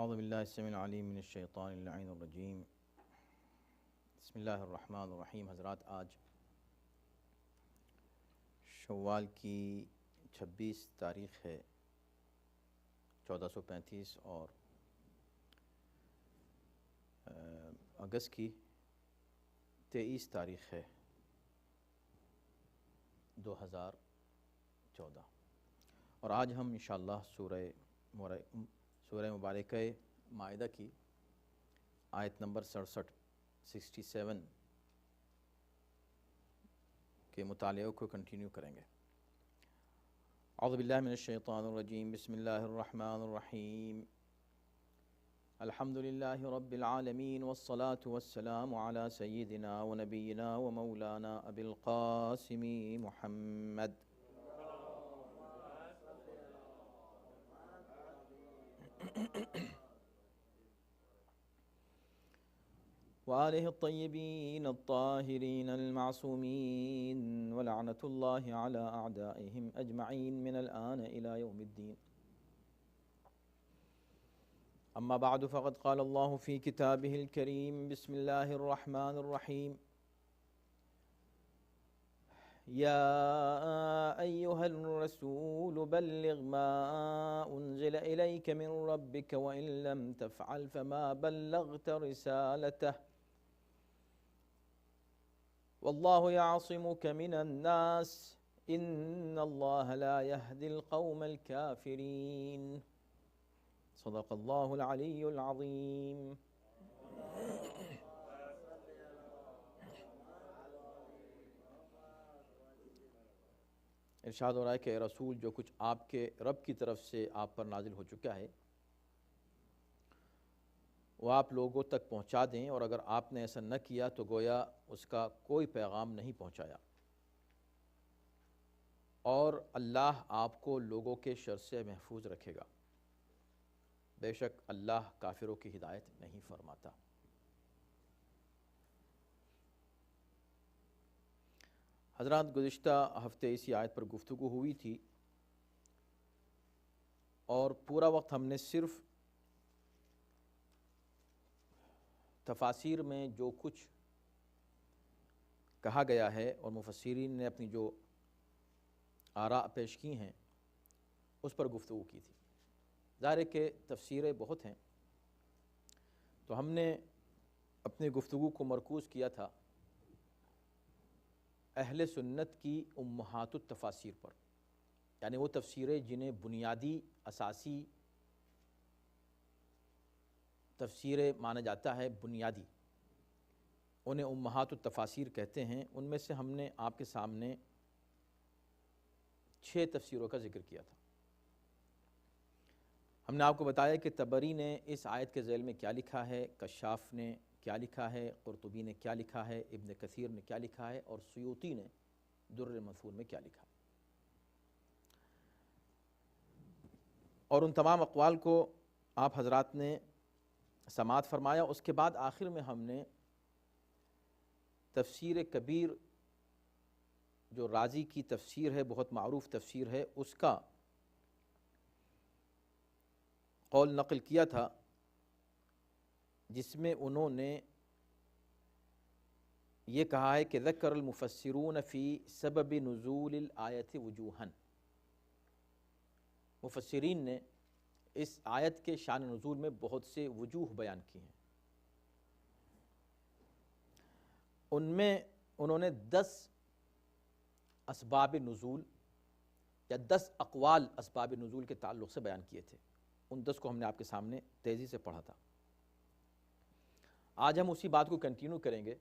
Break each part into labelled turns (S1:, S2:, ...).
S1: اعوذ باللہ السمیع العلیم من الشیطان اللعین الرجیم بسم اللہ الرحمن الرحیم۔ حضرات، آج شوال کی 26 تاریخ ہے 1435 اور اگست کی 23 تاریخ ہے 2014، اور آج ہم انشاءاللہ سورہ مبارکہ مائدہ کی آیت نمبر 67 کے مطالعے کو کنٹینیو کریں گے۔ اعوذ باللہ من الشیطان الرجیم، بسم اللہ الرحمن الرحیم۔ الحمد للہ رب العالمین والصلاة والسلام علی سیدنا و نبینا و مولانا ابی القاسم محمد وآلہ الطیبین الطاہرین المعصومین ولعنۃ اللہ علی اعدائہم اجمعین من الآن الى یوم الدین۔ اما بعد فقد قال اللہ فی کتابہ الکریم، بسم اللہ الرحمن الرحیم۔ یا ایہا الرسول بلغ ما انزل الیک من ربک وإن لم تفعل فما بلغت رسالتہ واللہ یعصمک من الناس ان اللہ لا یہدی القوم الکافرین۔ صدق اللہ العلی العظیم۔ ارشاد ہو رہا ہے کہ اے رسول، جو کچھ آپ کے رب کی طرف سے آپ پر نازل ہو چکا ہے وہ آپ لوگوں تک پہنچا دیں، اور اگر آپ نے ایسا نہ کیا تو گویا اس کا کوئی پیغام نہیں پہنچایا، اور اللہ آپ کو لوگوں کے شر سے محفوظ رکھے گا۔ بے شک اللہ کافروں کی ہدایت نہیں فرماتا۔ حضرات، گزشتہ ہفتے اسی آیت پر گفتگو ہوئی تھی، اور پورا وقت ہم نے صرف تفاسیر میں جو کچھ کہا گیا ہے اور مفسرین نے اپنی جو آراء پیش کی ہیں اس پر گفتگو کی تھی۔ ظاہر ہے کہ تفسیریں بہت ہیں، تو ہم نے اپنی گفتگو کو مرکوز کیا تھا اہل سنت کی امہات التفاسیر پر، یعنی وہ تفسیریں جنہیں بنیادی اساسی تفسیریں مانا جاتا ہے، بنیادی، انہیں امہات التفاسیر کہتے ہیں۔ ان میں سے ہم نے آپ کے سامنے 6 تفسیروں کا ذکر کیا تھا۔ ہم نے آپ کو بتایا کہ طبری نے اس آیت کے ذیل میں کیا لکھا ہے، کشاف نے کیا لکھا ہے، قرطبی نے کیا لکھا ہے، ابن کثیر نے کیا لکھا ہے، اور سیوطی نے در المنثور میں کیا لکھا ہے، اور ان تمام اقوال کو آپ حضرات نے سماعت فرمایا۔ اس کے بعد آخر میں ہم نے تفسیر کبیر، جو رازی کی تفسیر ہے، بہت معروف تفسیر ہے، اس کا قول نقل کیا تھا، جس میں انہوں نے یہ کہا ہے کہ ذکر المفسرون فی سبب نزول الآیت وجوہاً، مفسرین نے اس آیت کے شان نزول میں بہت سے وجوہ بیان کی ہیں۔ ان میں انہوں نے 10 اسباب نزول یا 10 اقوال اسباب نزول کے تعلق سے بیان کیے تھے۔ ان 10 کو ہم نے آپ کے سامنے تیزی سے پڑھا تھا۔ آج ہم اسی بات کو کنٹینیو کریں گے،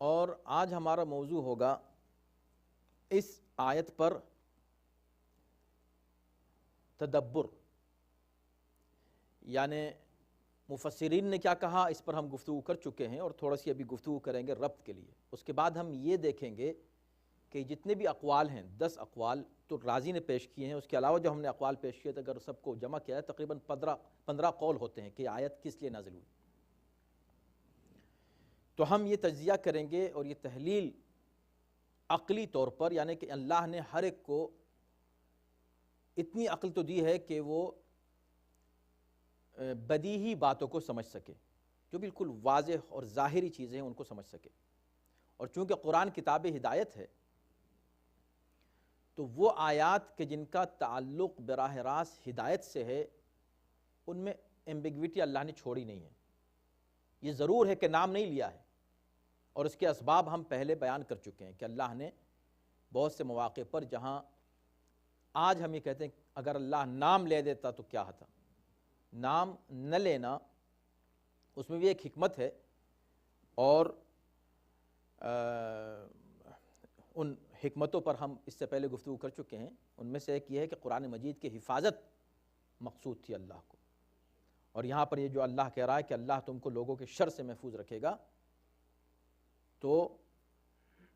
S1: اور آج ہمارا موضوع ہوگا اس آیت پر تدبر، یعنی مفسرین نے کیا کہا اس پر ہم گفتگو کر چکے ہیں، اور تھوڑا سی ابھی گفتگو کریں گے ربط کے لیے۔ اس کے بعد ہم یہ دیکھیں گے کہ جتنے بھی اقوال ہیں، 10 اقوال تو رازی نے پیش کیے ہیں، اس کے علاوہ جو ہم نے اقوال پیش کیے تھے اگر سب کو جمع کیا ہے تقریباً 15 قول ہوتے ہیں کہ آیت کس لیے نازل ہوئی۔ تو ہم یہ تجزیہ کریں گے اور یہ تحلیل عقلی طور پر، یعنی کہ اللہ نے ہر ایک کو اتنی عقل تو دی ہے کہ وہ بدیہی باتوں کو سمجھ سکے، جو بالکل واضح اور ظاہری چیزیں ہیں ان کو سمجھ سکے. اور چونکہ قرآن کتاب ہدایت ہے تو وہ آیات کے جن کا تعلق براہ راست ہدایت سے ہے ان میں ایمبیگویٹی اللہ نے چھوڑی نہیں ہے. یہ ضرور ہے کہ نام نہیں لیا ہے، اور اس کے اسباب ہم پہلے بیان کر چکے ہیں کہ اللہ نے بہت سے مواقع پر جہاں آج ہم یہ کہتے ہیں اگر اللہ نام لے دیتا تو کیا ہوتا، نام نہ لینا اس میں بھی ایک حکمت ہے. اور ان حکمتوں پر ہم اس سے پہلے گفتگو کر چکے ہیں. ان میں سے ایک یہ ہے کہ قرآن مجید کی حفاظت مقصود تھی اللہ کو، اور یہاں پر یہ جو اللہ کہہ رہا ہے کہ اللہ تم کو لوگوں کے شر سے محفوظ رکھے گا، تو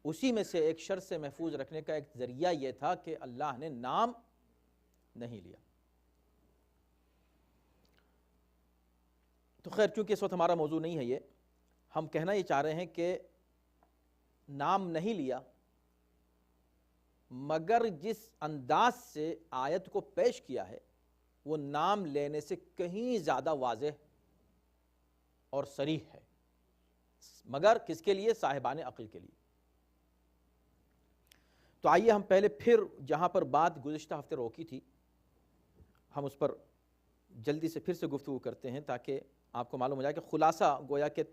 S1: اسی میں سے ایک شر سے محفوظ رکھنے کا ایک ذریعہ یہ تھا کہ اللہ نے نام نہیں لیا. تو خیر چونکہ اس وقت ہمارا موضوع نہیں ہے یہ، ہم کہنا یہ چاہ رہے ہیں کہ نام نہیں لیا، مگر جس انداز سے آیت کو پیش کیا ہے وہ نام لینے سے کہیں زیادہ واضح اور صریح ہے، مگر کس کے لیے؟ صاحبان عقل کے لیے. تو آئیے ہم پہلے پھر جہاں پر بات گزشتہ ہفتے روکی تھی ہم اس پر جلدی سے پھر سے گفتگو کرتے ہیں تاکہ آپ کو معلوم ہو جائے کہ خلاصہ گویا کہ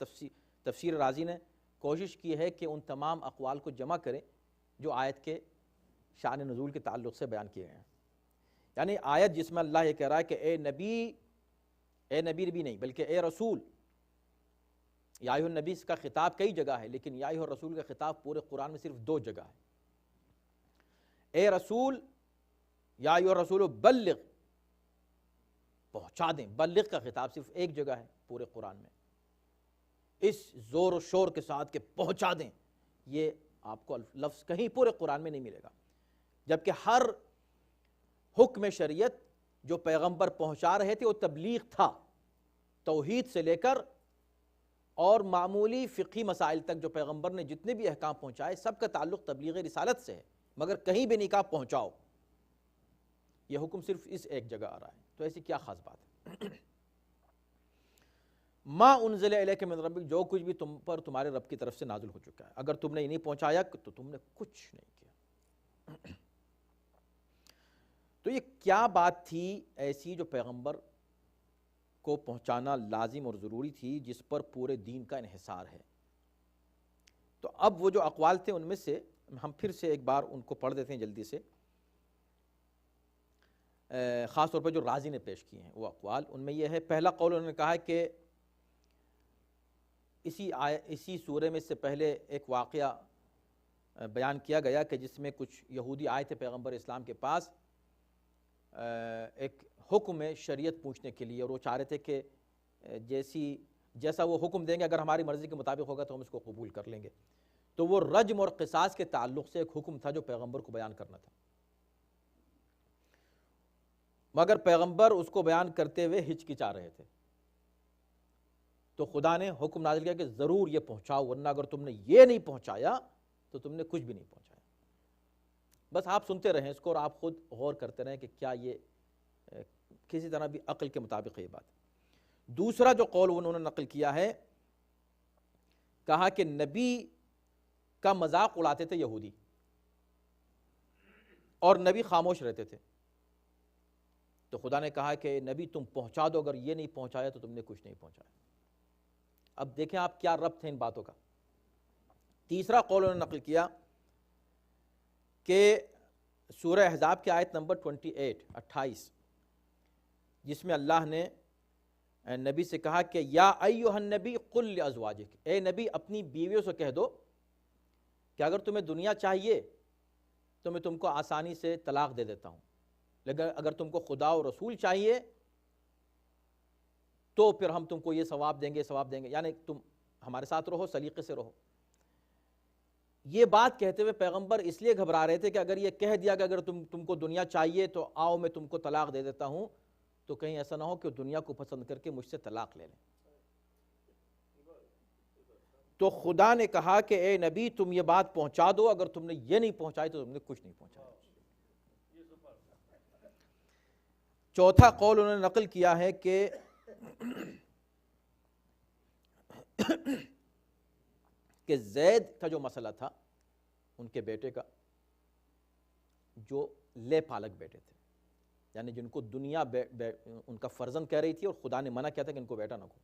S1: تفسیر رازی نے کوشش کی ہے کہ ان تمام اقوال کو جمع کریں جو آیت کے شان نزول کے تعلق سے بیان کیے گئے ہیں. یعنی آیت جس میں اللہ یہ کہہ رہا ہے کہ اے نبی نہیں بلکہ اے رسول، یا ایھا النبی کا خطاب کئی جگہ ہے لیکن یا ایھا الرسول کا خطاب پورے قرآن میں صرف 2 جگہ ہے. اے رسول، یا ایھا الرسول بلغ، پہنچا دیں. بلغ کا خطاب صرف ایک جگہ ہے پورے قرآن میں، اس زور و شور کے ساتھ کہ پہنچا دیں، یہ آپ کو لفظ کہیں پورے قرآن میں نہیں ملے گا. جبکہ ہر حکم شریعت جو پیغمبر پہنچا رہے تھے وہ تبلیغ تھا، توحید سے لے کر اور معمولی فقہی مسائل تک جو پیغمبر نے جتنے بھی احکام پہنچائے سب کا تعلق تبلیغ رسالت سے ہے. مگر کہیں بھی نہیں کہا پہنچاؤ، یہ حکم صرف اس ایک جگہ آ رہا ہے. تو ایسی کیا خاص بات ہے؟ ما انزل الیک من ربک، جو کچھ بھی تم پر تمہارے رب کی طرف سے نازل ہو چکا ہے، اگر تم نے یہ نہیں پہنچایا تو تم نے کچھ نہیں کیا. تو یہ کیا بات تھی ایسی جو پیغمبر کو پہنچانا لازم اور ضروری تھی، جس پر پورے دین کا انحصار ہے؟ تو اب وہ جو اقوال تھے ان میں سے ہم پھر سے ایک بار ان کو پڑھ دیتے ہیں جلدی سے، خاص طور پر جو رازی نے پیش کیے ہیں وہ اقوال. ان میں یہ ہے، پہلا قول انہوں نے کہا ہے کہ اسی سورے میں سے پہلے ایک واقعہ بیان کیا گیا کہ جس میں کچھ یہودی آئے تھے پیغمبر اسلام کے پاس ایک حکم شریعت پوچھنے کے لیے، اور وہ چاہ رہے تھے کہ جیسا وہ حکم دیں گے اگر ہماری مرضی کے مطابق ہوگا تو ہم اس کو قبول کر لیں گے. تو وہ رجم اور قصاص کے تعلق سے ایک حکم تھا جو پیغمبر کو بیان کرنا تھا، مگر پیغمبر اس کو بیان کرتے ہوئے ہچکچا رہے تھے. تو خدا نے حکم نازل کیا کہ ضرور یہ پہنچاؤ، ورنہ اگر تم نے یہ نہیں پہنچایا تو تم نے کچھ بھی نہیں پہنچایا. بس آپ سنتے رہیں اس کو اور آپ خود غور کرتے رہیں کہ کیا یہ کسی طرح بھی عقل کے مطابق ہے یہ بات. دوسرا جو قول انہوں نے نقل کیا ہے، کہا کہ نبی کا مذاق اڑاتے تھے یہودی اور نبی خاموش رہتے تھے. تو خدا نے کہا کہ نبی تم پہنچا دو، اگر یہ نہیں پہنچایا تو تم نے کچھ نہیں پہنچایا. اب دیکھیں آپ کیا ربط ہے ان باتوں کا. تیسرا قول انہوں نے نقل کیا کہ سورہ احزاب کی آیت نمبر 28 جس میں اللہ نے نبی سے کہا کہ یا ایھا النبی قل لازواجک، اے نبی اپنی بیویوں سے کہہ دو کہ اگر تمہیں دنیا چاہیے تو میں تم کو آسانی سے طلاق دے دیتا ہوں، لیکن اگر تم کو خدا و رسول چاہیے تو پھر ہم تم کو یہ ثواب دیں گے، یعنی تم ہمارے ساتھ رہو، سلیقے سے رہو. یہ بات کہتے ہوئے پیغمبر اس لیے گھبرا رہے تھے کہ اگر یہ کہہ دیا کہ اگر تم کو دنیا چاہیے تو آؤ میں تم کو طلاق دے دیتا ہوں، تو کہیں ایسا نہ ہو کہ دنیا کو پسند کر کے مجھ سے طلاق لے لیں. تو خدا نے کہا کہ اے نبی تم یہ بات پہنچا دو، اگر تم نے یہ نہیں پہنچائی تو تم نے کچھ نہیں پہنچایا. چوتھا قول انہوں نے نقل کیا ہے کہ زید کا جو مسئلہ تھا ان کے بیٹے کا، جو لے پالک بیٹے تھے، یعنی جن کو دنیا ان کا فرزند کہہ رہی تھی اور خدا نے منع کیا تھا کہ ان کو بیٹا نہ کہو،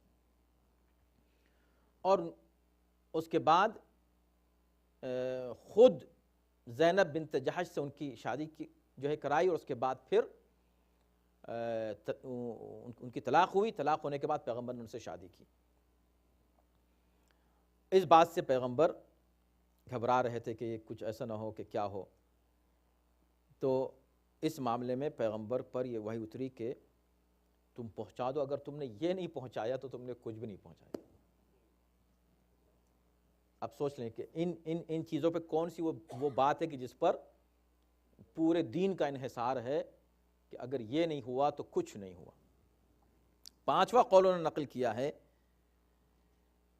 S1: اور اس کے بعد خود زینب بنت جحش سے ان کی شادی کی جو ہے کرائی، اور اس کے بعد پھر ان کی طلاق ہوئی، طلاق ہونے کے بعد پیغمبر نے ان سے شادی کی۔ اس بات سے پیغمبر گھبرا رہے تھے کہ یہ کچھ ایسا نہ ہو کہ کیا ہو، تو اس معاملے میں پیغمبر پر یہ وحی اتری کہ تم پہنچا دو، اگر تم نے یہ نہیں پہنچایا تو تم نے کچھ بھی نہیں پہنچایا۔ اب سوچ لیں کہ ان چیزوں پہ کون سی وہ بات ہے کہ جس پر پورے دین کا انحصار ہے کہ اگر یہ نہیں ہوا تو کچھ نہیں ہوا۔ پانچواں قول انہوں نے نقل کیا ہے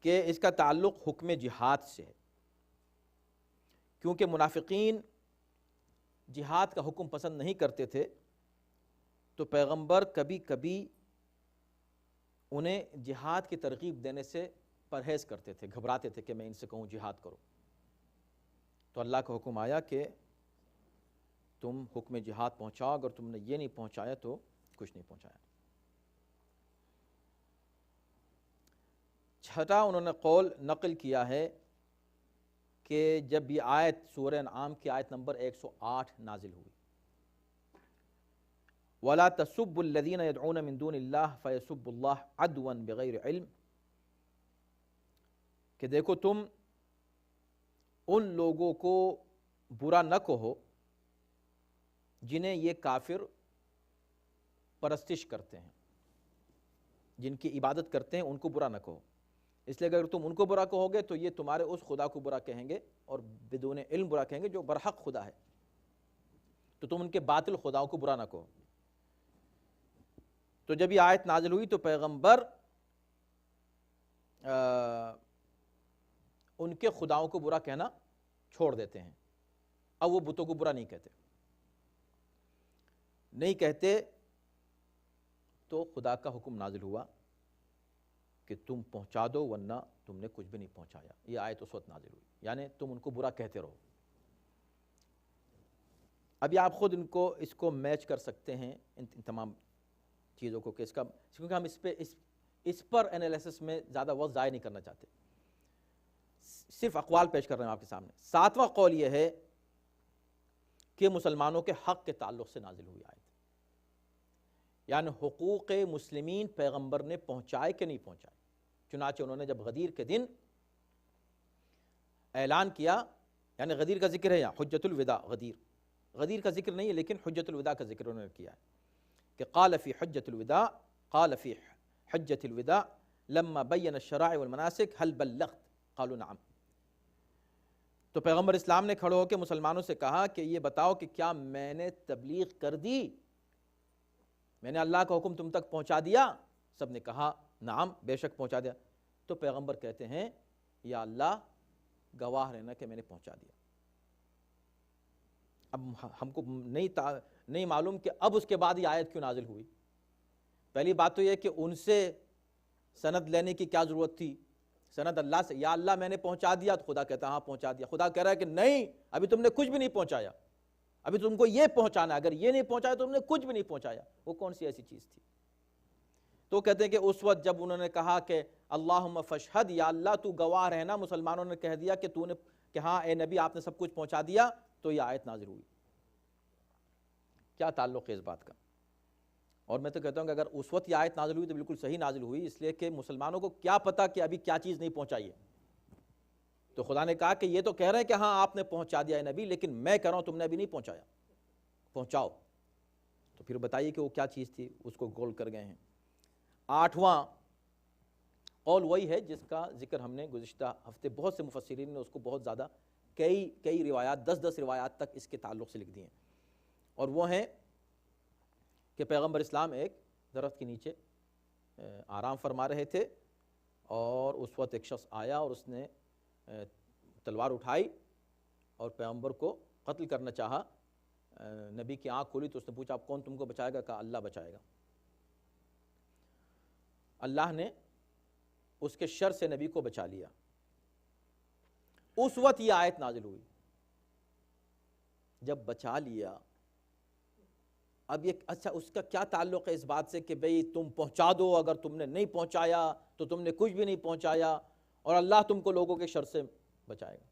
S1: کہ اس کا تعلق حکم جہاد سے ہے، کیونکہ منافقین جہاد کا حکم پسند نہیں کرتے تھے، تو پیغمبر کبھی کبھی انہیں جہاد کی ترغیب دینے سے پرہیز کرتے تھے، گھبراتے تھے کہ میں ان سے کہوں جہاد کرو، تو اللہ کا حکم آیا کہ تم حکم جہاد پہنچاؤ، اگر تم نے یہ نہیں پہنچایا تو کچھ نہیں پہنچایا۔ چھٹا انہوں نے قول نقل کیا ہے کہ جب یہ آیت سورہ انعام کی آیت نمبر 108 نازل ہوئی، وَلَا تَسُبُّوا الَّذِينَ يَدْعُونَ مِن دُونِ اللَّهِ فَيَسُبُّوا اللَّهَ عَدْوًا بِغَيْرِ علم، کہ دیکھو تم ان لوگوں کو برا نہ کہو جنہیں یہ کافر پرستش کرتے ہیں، جن کی عبادت کرتے ہیں ان کو برا نہ کہو، اس لیے اگر تم ان کو برا کہو گے تو یہ تمہارے اس خدا کو برا کہیں گے اور بدون علم برا کہیں گے جو برحق خدا ہے، تو تم ان کے باطل خداؤں کو برا نہ کہو۔ تو جب یہ آیت نازل ہوئی تو پیغمبر ان کے خداؤں کو برا کہنا چھوڑ دیتے ہیں، اب وہ بتوں کو برا نہیں کہتے، تو خدا کا حکم نازل ہوا کہ تم پہنچا دو ورنہ تم نے کچھ بھی نہیں پہنچایا۔ یہ آیت اس وقت نازل ہوئی، یعنی تم ان کو برا کہتے رہو۔ ابھی آپ خود اس کو میچ کر سکتے ہیں ان تمام چیزوں کو، کہ کیونکہ ہم اس پر انالیسس میں زیادہ وقت ضائع نہیں کرنا چاہتے، صرف اقوال پیش کر رہے ہیں آپ کے سامنے۔ ساتواں قول یہ ہے کہ مسلمانوں کے حق کے تعلق سے نازل ہوئی آیت، یعنی حقوق مسلمین پیغمبر نے پہنچائے کہ نہیں پہنچائے۔ چنانچہ انہوں نے جب غدیر کے دن اعلان کیا، یعنی غدیر کا ذکر ہے یہاں، حجۃ الوداع، غدیر کا ذکر نہیں ہے لیکن حجۃ الوداع کا ذکر انہوں نے کیا ہے کہ قال فی حجۃ الوداع لما بین الشرائع والمناسک هل بلغت قالوا نعم۔ تو پیغمبر اسلام نے کھڑے ہو کے مسلمانوں سے کہا کہ یہ بتاؤ کہ کیا میں نے تبلیغ کر دی، میں نے اللہ کا حکم تم تک پہنچا دیا؟ سب نے کہا نعم، بے شک پہنچا دیا۔ تو پیغمبر کہتے ہیں یا اللہ گواہ رہنا کہ میں نے پہنچا دیا۔ اب ہم کو نہیں معلوم کہ اب اس کے بعد یہ آیت کیوں نازل ہوئی۔ پہلی بات تو یہ کہ ان سے سند لینے کی کیا ضرورت تھی، سند اللہ سے، یا اللہ میں نے پہنچا دیا، تو خدا کہتا ہاں پہنچا دیا۔ خدا کہہ رہا ہے کہ نہیں، ابھی تم نے کچھ بھی نہیں پہنچایا، ابھی تم کو یہ پہنچانا ہے، اگر یہ نہیں پہنچایا تو تم نے کچھ بھی نہیں پہنچایا۔ وہ کون سی ایسی چیز تھی؟ تو کہتے ہیں کہ اس وقت جب انہوں نے کہا کہ اللہم فاشہد، یا اللہ تو گواہ رہنا، مسلمانوں نے کہہ دیا کہ ہاں اے نبی آپ نے سب کچھ پہنچا دیا، تو یہ آیت نازل ہوئی۔ کیا تعلق ہے اس بات کا؟ اور میں تو کہتا ہوں کہ اگر اس وقت یہ آیت نازل ہوئی تو بالکل صحیح نازل ہوئی، اس لیے کہ مسلمانوں کو کیا پتا کہ ابھی کیا چیز نہیں پہنچائی ہے۔ تو خدا نے کہا کہ یہ تو کہہ رہے ہیں کہ ہاں آپ نے پہنچا دیا ہے نبی، لیکن میں کہہ رہا ہوں تم نے ابھی نہیں پہنچایا، پہنچاؤ۔ تو پھر بتائیے کہ وہ کیا چیز تھی، اس کو گول کر گئے ہیں۔ آٹھواں قول وہی ہے جس کا ذکر ہم نے گزشتہ ہفتے بہت سے مفسرین نے اس کو بہت زیادہ کئی روایات، 10 روایات تک اس کے تعلق سے لکھ دی ہیں، اور وہ ہیں کہ پیغمبر اسلام ایک درخت کے نیچے آرام فرما رہے تھے، اور اس وقت ایک شخص آیا اور اس نے تلوار اٹھائی اور پیغمبر کو قتل کرنا چاہا، نبی کی آنکھ کھلی تو اس نے پوچھا اب کون تم کو بچائے گا؟ کہا اللہ بچائے گا۔ اللہ نے اس کے شر سے نبی کو بچا لیا۔ اس وقت یہ آیت نازل ہوئی، جب بچا لیا۔ اب یہ اچھا اس کا کیا تعلق ہے اس بات سے کہ بھئی تم پہنچا دو، اگر تم نے نہیں پہنچایا تو تم نے کچھ بھی نہیں پہنچایا اور اللہ تم کو لوگوں کے شر سے بچائے گا۔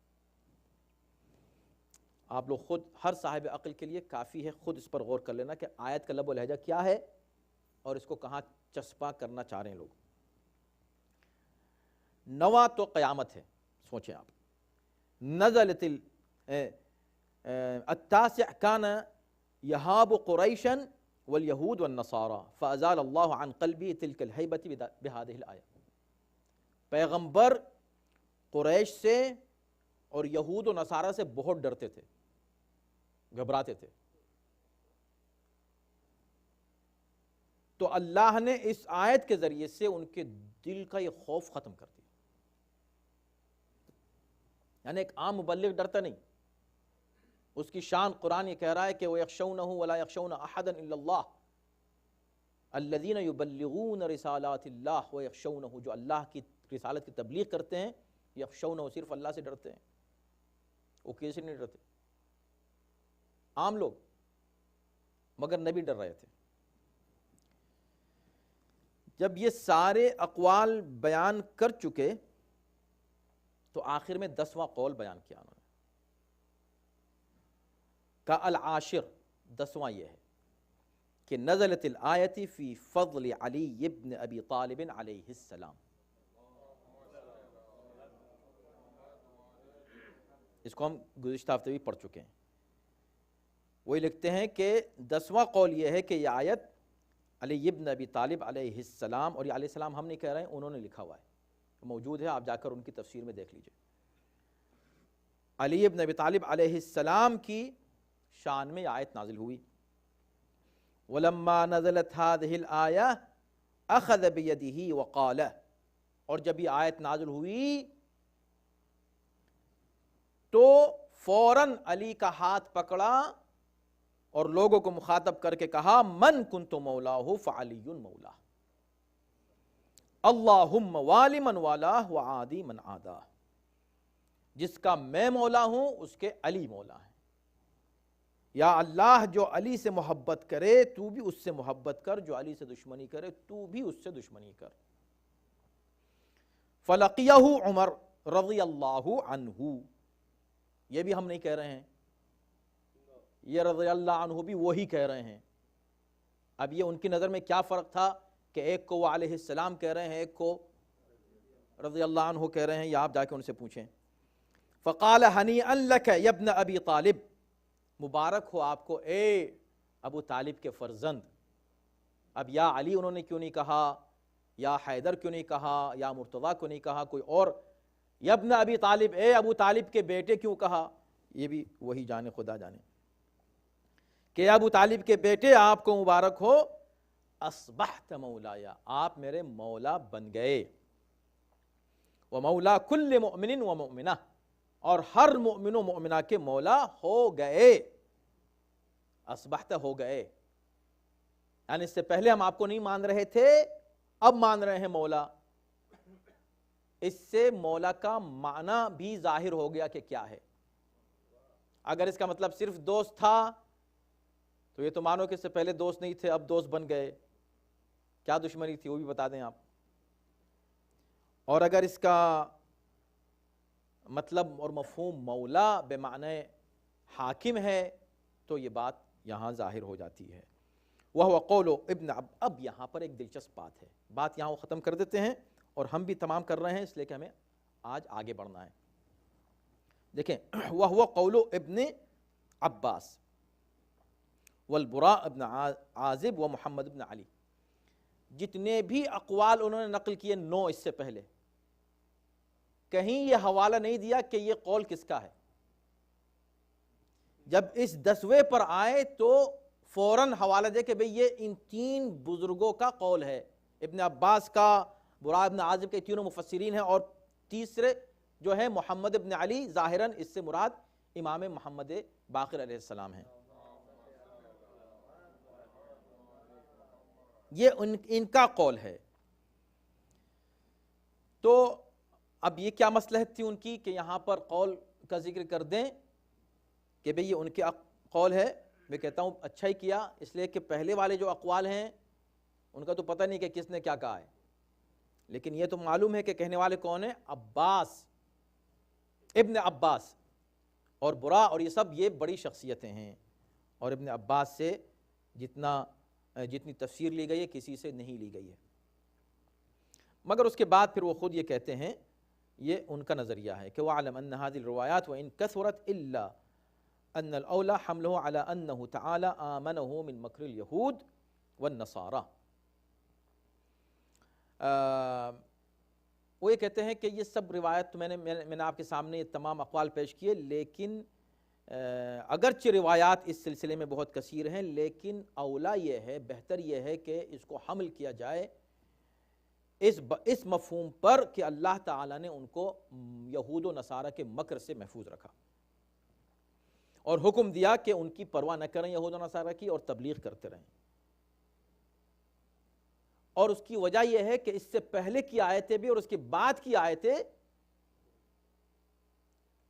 S1: آپ لوگ خود، ہر صاحب عقل کے لیے کافی ہے خود اس پر غور کر لینا کہ آیت کا لب و لہجہ کیا ہے اور اس کو کہاں چسپاں کرنا چاہ رہے ہیں لوگ۔ نواں تو قیامت ہے، سوچیں آپ۔ نزلت التاسع كان يهاب قريشا واليهود والنصارى فأزال الله عن قلبه تلك الهيبة بهذه الآية۔ پیغمبر قریش سے اور یہود و نصارہ سے بہت ڈرتے تھے، گھبراتے تھے، تو اللہ نے اس آیت کے ذریعے سے ان کے دل کا یہ خوف ختم کر دیا۔ یعنی ایک عام مبلغ ڈرتا نہیں، اس کی شان قرآن یہ کہہ رہا ہے کہ وَيَخْشَوْنَهُ وَلَا يَخْشَوْنَ أَحَدًا إِلَّا اللَّهِ الَّذِينَ يُبَلِّغُونَ رِسَالَاتِ اللَّهِ وَيَخْشَوْنَهُ، جو اللہ کی رسالت کی تبلیغ کرتے ہیں، یخشونہ صرف اللہ سے ڈرتے ہیں، وہ کسی سے نہیں ڈرتے، عام لوگ، مگر نبی ڈر رہے تھے۔ جب یہ سارے اقوال بیان کر چکے تو آخر میں 10واں قول بیان کیا انہوں نے، کا العاشر، 10واں یہ ہے کہ نزلت الآیت فی فضل علی ابن ابی طالب علیہ السلام۔ اس کو ہم گزشتہ ہفتے بھی پڑھ چکے ہیں۔ وہی لکھتے ہیں کہ 10واں قول یہ ہے کہ یہ آیت علی ابن ابی طالب علیہ السلام، اور یہ علیہ السلام ہم نہیں کہہ رہے ہیں، انہوں نے لکھا ہوا ہے، موجود ہے، آپ جا کر ان کی تفسیر میں دیکھ لیجئے۔ علی ابن ابی طالب علیہ السلام کی شان میں یہ آیت نازل ہوئی۔ وَلَمَّا نَزَلَتْ هَذِهِ الْآيَةِ أَخَذَ بِيَدِهِ وَقَالَ، اور جب یہ آیت نازل ہوئی تو فوراً علی کا ہاتھ پکڑا اور لوگوں کو مخاطب کر کے کہا من کنت مولاہ فعلی مولاہ، اللہم والی من والاہ وعادی من عاداہ، جس کا میں مولا ہوں اس کے علی مولا ہیں۔ یا اللہ جو علی سے محبت کرے تو بھی اس سے محبت کر، جو علی سے دشمنی کرے تو بھی اس سے دشمنی کر۔ فلقیہ عمر رضی اللہ عنہ، یہ بھی ہم نہیں کہہ رہے ہیں، یہ رضی اللہ عنہ بھی وہی کہہ رہے ہیں۔ اب یہ ان کی نظر میں کیا فرق تھا کہ ایک کو وہ علیہ السلام کہہ رہے ہیں، ایک کو رضی اللہ عنہ کہہ رہے ہیں، یا آپ جا کے ان سے پوچھیں۔ فقال ہنیئا لک یا ابن ابی طالب، مبارک ہو آپ کو اے ابو طالب کے فرزند۔ اب یا علی انہوں نے کیوں نہیں کہا، یا حیدر کیوں نہیں کہا، یا مرتضیٰ کیوں نہیں کہا، کوئی اور یا ابن ابی طالب، اے ابو طالب کے بیٹے کیوں کہا، یہ بھی وہی جانے، خدا جانے۔ کہ ابو طالب کے بیٹے آپ کو مبارک ہو، اصبحت مولایا، آپ میرے مولا بن گئے، ومولا کل مؤمن ومؤمنہ، اور ہر مؤمن و مؤمنہ کے مولا ہو گئے۔ اصبحت ہو گئے، یعنی اس سے پہلے ہم آپ کو نہیں مان رہے تھے، اب مان رہے ہیں مولا۔ اس سے مولا کا معنی بھی ظاہر ہو گیا کہ کیا ہے۔ اگر اس کا مطلب صرف دوست تھا تو یہ تو مانو کہ اس سے پہلے دوست نہیں تھے، اب دوست بن گئے، کیا دشمنی تھی وہ بھی بتا دیں آپ۔ اور اگر اس کا مطلب اور مفہوم مولا بے معنی حاکم ہے تو یہ بات یہاں ظاہر ہو جاتی ہے۔ وَهُوَ قَوْلُ ابن اب یہاں پر ایک دلچسپ بات ہے، بات یہاں وہ ختم کر دیتے ہیں اور ہم بھی تمام کر رہے ہیں، اس لیے کہ ہمیں آج آگے بڑھنا ہے۔ دیکھیں، وَهُوَ قَوْلُ ابن عباس والبراء ابن عازب و محمد ابن علی، جتنے بھی اقوال انہوں نے نقل کیے 9 اس سے پہلے، کہیں یہ حوالہ نہیں دیا کہ یہ قول کس کا ہے۔ جب اس 10ویں پر آئے تو فوراً حوالہ دے کہ بھئی یہ ان 3 بزرگوں کا قول ہے، ابن عباس کا، براء ابن عازب کے، تینوں مفسرین ہیں، اور تیسرے جو ہے محمد ابن علی، ظاہراً اس سے مراد امام محمد باقر علیہ السلام ہیں۔ یہ ان کا قول ہے۔ تو اب یہ کیا مصلحت تھی ان کی کہ یہاں پر قول کا ذکر کر دیں کہ بھئی یہ ان کے قول ہے؟ میں کہتا ہوں اچھا ہی کیا، اس لیے کہ پہلے والے جو اقوال ہیں ان کا تو پتہ نہیں کہ کس نے کیا کہا ہے، لیکن یہ تو معلوم ہے کہ کہنے والے کون ہیں؟ عباس، ابن عباس اور برا، اور یہ سب یہ بڑی شخصیتیں ہیں، اور ابن عباس سے جتنی تفسیر لی گئی ہے کسی سے نہیں لی گئی ہے۔ مگر اس کے بعد پھر وہ خود یہ کہتے ہیں، یہ ان کا نظریہ ہے کہ وَعْلَمْ أَنَّ هَذِهِ الرِّوَایَاتِ وَإِن كَثُرَتْ إِلَّا أَنَّ الْأَوْلَى حَمْلُهُ عَلَىٰ أَنَّهُ تَعَالَىٰ آمَنَهُ مِن مَكْرِ الْيَهُودِ وَالنَّصَارَىٰ۔ وہ یہ کہتے ہیں کہ یہ سب روایت میں نے آپ کے سامنے یہ تمام اقوال پیش کیے، لیکن اگرچہ روایات اس سلسلے میں بہت کثیر ہیں، لیکن اولا یہ ہے، بہتر یہ ہے کہ اس کو حمل کیا جائے اس مفہوم پر کہ اللہ تعالیٰ نے ان کو یہود و نصارہ کے مکر سے محفوظ رکھا، اور حکم دیا کہ ان کی پرواہ نہ کریں یہود و نصارہ کی، اور تبلیغ کرتے رہیں۔ اور اس کی وجہ یہ ہے کہ اس سے پہلے کی آیتیں بھی اور اس کے بعد کی آیتیں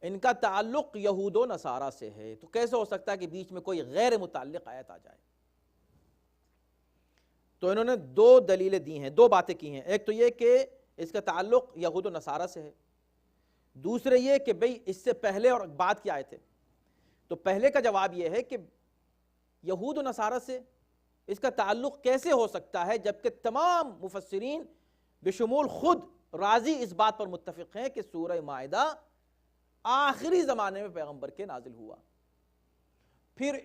S1: ان کا تعلق یہود و نصارہ سے ہے، تو کیسے ہو سکتا ہے کہ بیچ میں کوئی غیر متعلق آیت آ جائے؟ تو انہوں نے دو دلیلیں دی ہیں، دو باتیں کی ہیں۔ ایک تو یہ کہ اس کا تعلق یہود و نصارہ سے ہے، دوسرے یہ کہ بھئی اس سے پہلے اور بعد کی آیتیں۔ تو پہلے کا جواب یہ ہے کہ یہود و نصارہ سے اس کا تعلق کیسے ہو سکتا ہے، جبکہ تمام مفسرین بشمول خود رازی اس بات پر متفق ہیں کہ سورہ مائدہ آخری زمانے میں پیغمبر کے نازل ہوا۔ پھر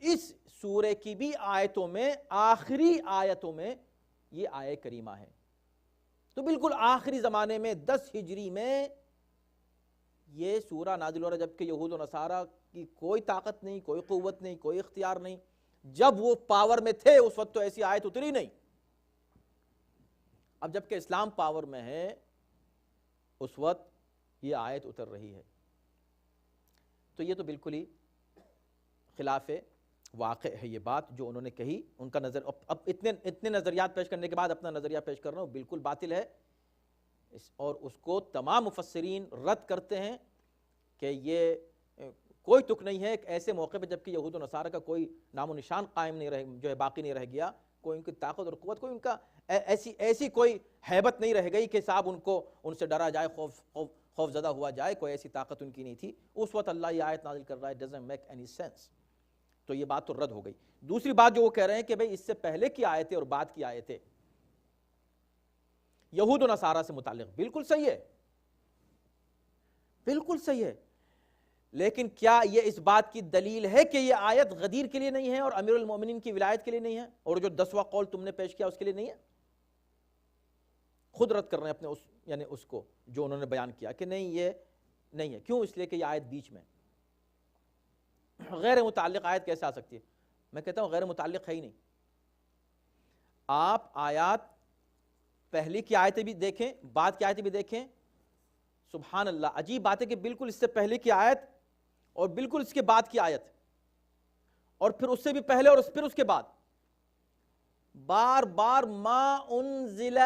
S1: اس سورہ کی بھی آیتوں میں، آخری آیتوں میں یہ آیت کریمہ ہے، تو بالکل آخری زمانے میں 10 ہجری میں یہ سورہ نازل ہو رہا، جبکہ یہود و نصارہ کی کوئی طاقت نہیں، کوئی قوت نہیں، کوئی اختیار نہیں۔ جب وہ پاور میں تھے اس وقت تو ایسی آیت اتری نہیں، اب جبکہ اسلام پاور میں ہے اس وقت یہ آیت اتر رہی ہے۔ تو یہ تو بالکل ہی خلاف واقع ہے یہ بات جو انہوں نے کہی، ان کا نظر اب اتنے نظریات پیش کرنے کے بعد اپنا نظریہ پیش کر رہا ہوں، بالکل باطل ہے، اور اس کو تمام مفسرین رد کرتے ہیں کہ یہ کوئی تک نہیں ہے ایک ایسے موقع پہ جبکہ یہود و نصارہ کا کوئی نام و نشان قائم نہیں رہ جو ہے باقی نہیں رہ گیا، کوئی ان کی طاقت اور قوت، کوئی ان کا ایسی کوئی ہیبت نہیں رہ گئی کہ صاحب ان سے ڈرا جائے، خوف زدہ ہوا جائے، کوئی ایسی طاقت ان کی نہیں تھی اس وقت۔ اللہ یہ آیت نازل کر رہا ہے doesn't make any sense، تو یہ بات تو رد ہو گئی۔ دوسری بات جو وہ کہہ رہے ہیں کہ بھئی اس سے پہلے کی آیتیں اور بعد کی آیتیں یہود و نصارہ سے متعلق، بالکل صحیح ہے، بالکل صحیح ہے، لیکن کیا یہ اس بات کی دلیل ہے کہ یہ آیت غدیر کے لیے نہیں ہے اور امیر المومنین کی ولایت کے لیے نہیں ہے، اور جو 10واں قول تم نے پیش کیا اس کے لیے نہیں ہے؟ خود رد کر رہے ہیں اپنے اس کو جو انہوں نے بیان کیا کہ نہیں یہ نہیں ہے۔ کیوں؟ اس لیے کہ یہ آیت بیچ میں، غیر متعلق آیت کیسے آ سکتی ہے؟ میں کہتا ہوں غیر متعلق ہے ہی نہیں۔ آپ آیات پہلی کی آیتیں بھی دیکھیں، بعد کی آیتیں بھی دیکھیں، سبحان اللہ، عجیب بات ہے کہ بالکل اس سے پہلے کی آیت اور بالکل اس کے بعد کی آیت، اور پھر اس سے بھی پہلے اور پھر اس کے بعد بار بار ما انزل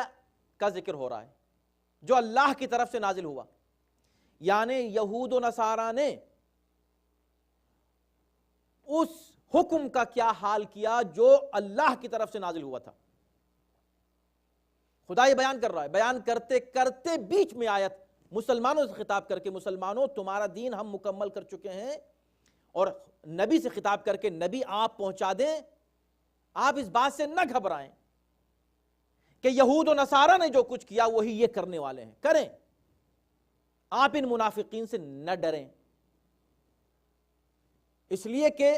S1: کا ذکر ہو رہا ہے، جو اللہ کی طرف سے نازل ہوا، یعنی یہود و نصارہ نے اس حکم کا کیا حال کیا جو اللہ کی طرف سے نازل ہوا تھا۔ خدا یہ بیان کر رہا ہے، بیان کرتے کرتے بیچ میں آیت مسلمانوں سے خطاب کر کے، مسلمانوں تمہارا دین ہم مکمل کر چکے ہیں، اور نبی سے خطاب کر کے نبی آپ پہنچا دیں، آپ اس بات سے نہ گھبرائیں کہ یہود و نصارہ نے جو کچھ کیا وہی یہ کرنے والے ہیں، کریں، آپ ان منافقین سے نہ ڈریں، اس لیے کہ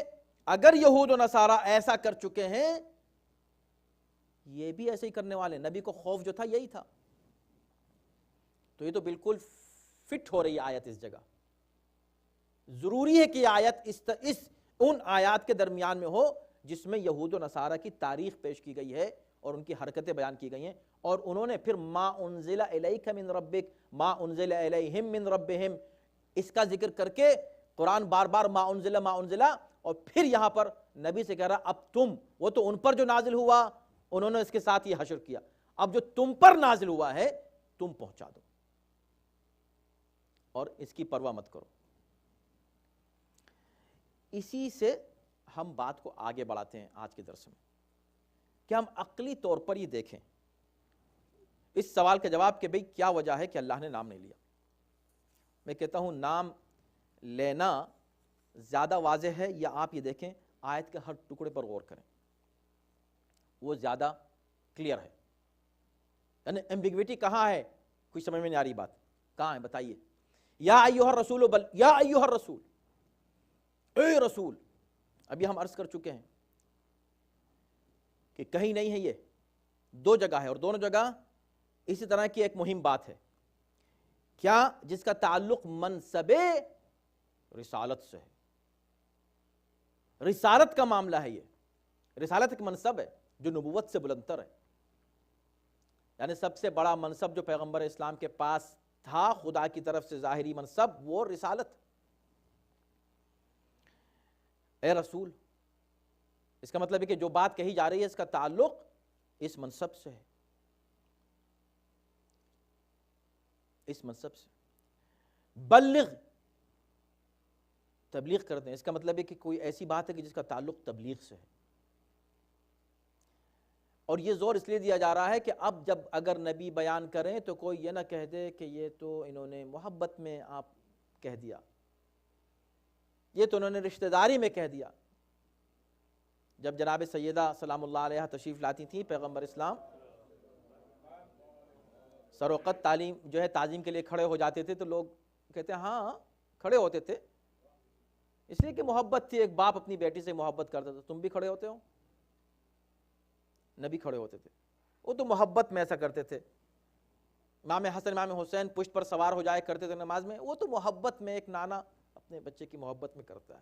S1: اگر یہود و نصارہ ایسا کر چکے ہیں یہ بھی ایسے ہی کرنے والے ہیں۔ نبی کو خوف جو تھا یہی تھا، تو یہ تو بالکل فٹ ہو رہی ہے آیت اس جگہ۔ ضروری ہے کہ یہ آیت ان آیات کے درمیان میں ہو جس میں یہود و نصارہ کی تاریخ پیش کی گئی ہے اور ان کی حرکتیں بیان کی گئی ہیں، اور انہوں نے پھر ما انزل الیک من ربک ما انزل الیہم من ربہم اس کا ذکر کر کے قرآن بار بار ما انزل، اور پھر یہاں پر نبی سے کہہ رہا اب تم، وہ تو ان پر جو نازل ہوا انہوں نے اس کے ساتھ یہ حشر کیا، اب جو تم پر نازل ہوا ہے تم پہنچا دو اور اس کی پرواہ مت کرو۔ اسی سے ہم بات کو آگے بڑھاتے ہیں آج کے درس میں کہ ہم عقلی طور پر یہ دیکھیں اس سوال کا جواب کہ بھئی کیا وجہ ہے کہ اللہ نے نام نہیں لیا۔ میں کہتا ہوں نام لینا زیادہ واضح ہے، یا آپ یہ دیکھیں آیت کے ہر ٹکڑے پر غور کریں، وہ زیادہ کلیئر ہے۔ یعنی ایمبیگویٹی کہاں ہے؟ کوئی سمجھ میں نہیں آ رہی بات کہاں ہے بتائیے۔ یا ایھا الرسول یا ایھا الرسول، اے رسول، ابھی ہم عرض کر چکے ہیں کہ کہیں نہیں ہے، یہ دو جگہ ہے، اور دونوں جگہ اسی طرح کی ایک مہم بات ہے، کیا؟ جس کا تعلق منصب رسالت سے ہے۔ رسالت کا معاملہ ہے، یہ رسالت ایک منصب ہے جو نبوت سے بلندتر ہے، یعنی سب سے بڑا منصب جو پیغمبر اسلام کے پاس تھا خدا کی طرف سے ظاہری منصب، وہ رسالت۔ اے رسول، اس کا مطلب ہے کہ جو بات کہی جا رہی ہے اس کا تعلق اس منصب سے ہے، اس منصب سے۔ بلغ، تبلیغ کر دیں، اس کا مطلب ہے کہ کوئی ایسی بات ہے کہ جس کا تعلق تبلیغ سے ہے۔ اور یہ زور اس لیے دیا جا رہا ہے کہ اب جب اگر نبی بیان کریں تو کوئی یہ نہ کہہ دے کہ یہ تو انہوں نے محبت میں آپ کہہ دیا، یہ تو انہوں نے رشتہ داری میں کہہ دیا۔ جب جناب سیدہ سلام اللہ علیہ تشریف لاتی تھیں پیغمبر اسلام، سروقت تعلیم جو ہے تعظیم کے لیے کھڑے ہو جاتے تھے تو لوگ کہتے ہیں ہاں کھڑے ہوتے تھے، اس لیے کہ محبت تھی، ایک باپ اپنی بیٹی سے محبت کرتا تھا، تم بھی کھڑے ہوتے ہو؟ نبی کھڑے ہوتے تھے، وہ تو محبت میں ایسا کرتے تھے۔ امام حسن امام حسین پشت پر سوار ہو جائے کرتے تھے نماز میں، وہ تو محبت میں، ایک نانا اپنے بچے کی محبت میں کرتا ہے۔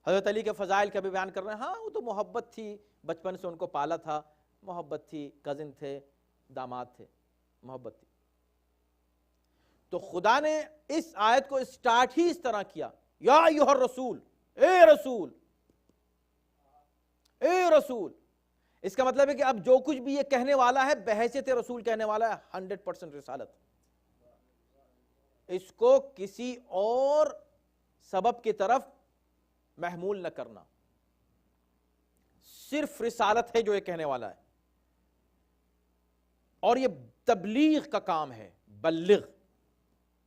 S1: حضرت علی کے فضائل کا بھی بیان کر رہے ہیں، ہاں وہ تو محبت تھی، بچپن سے ان کو پالا تھا، محبت تھی، کزن تھے، داماد تھے، محبت تھی۔ تو خدا نے اس آیت کو اسٹارٹ ہی اس طرح کیا، یا ایھا الرسول، اے رسول، اے رسول۔ اس کا مطلب ہے کہ اب جو کچھ بھی یہ کہنے والا ہے بحیثیت رسول کہنے والا ہے، 100% رسالت، اس کو کسی اور سبب کی طرف محمول نہ کرنا، صرف رسالت ہے جو یہ کہنے والا ہے، اور یہ تبلیغ کا کام ہے۔ بلغ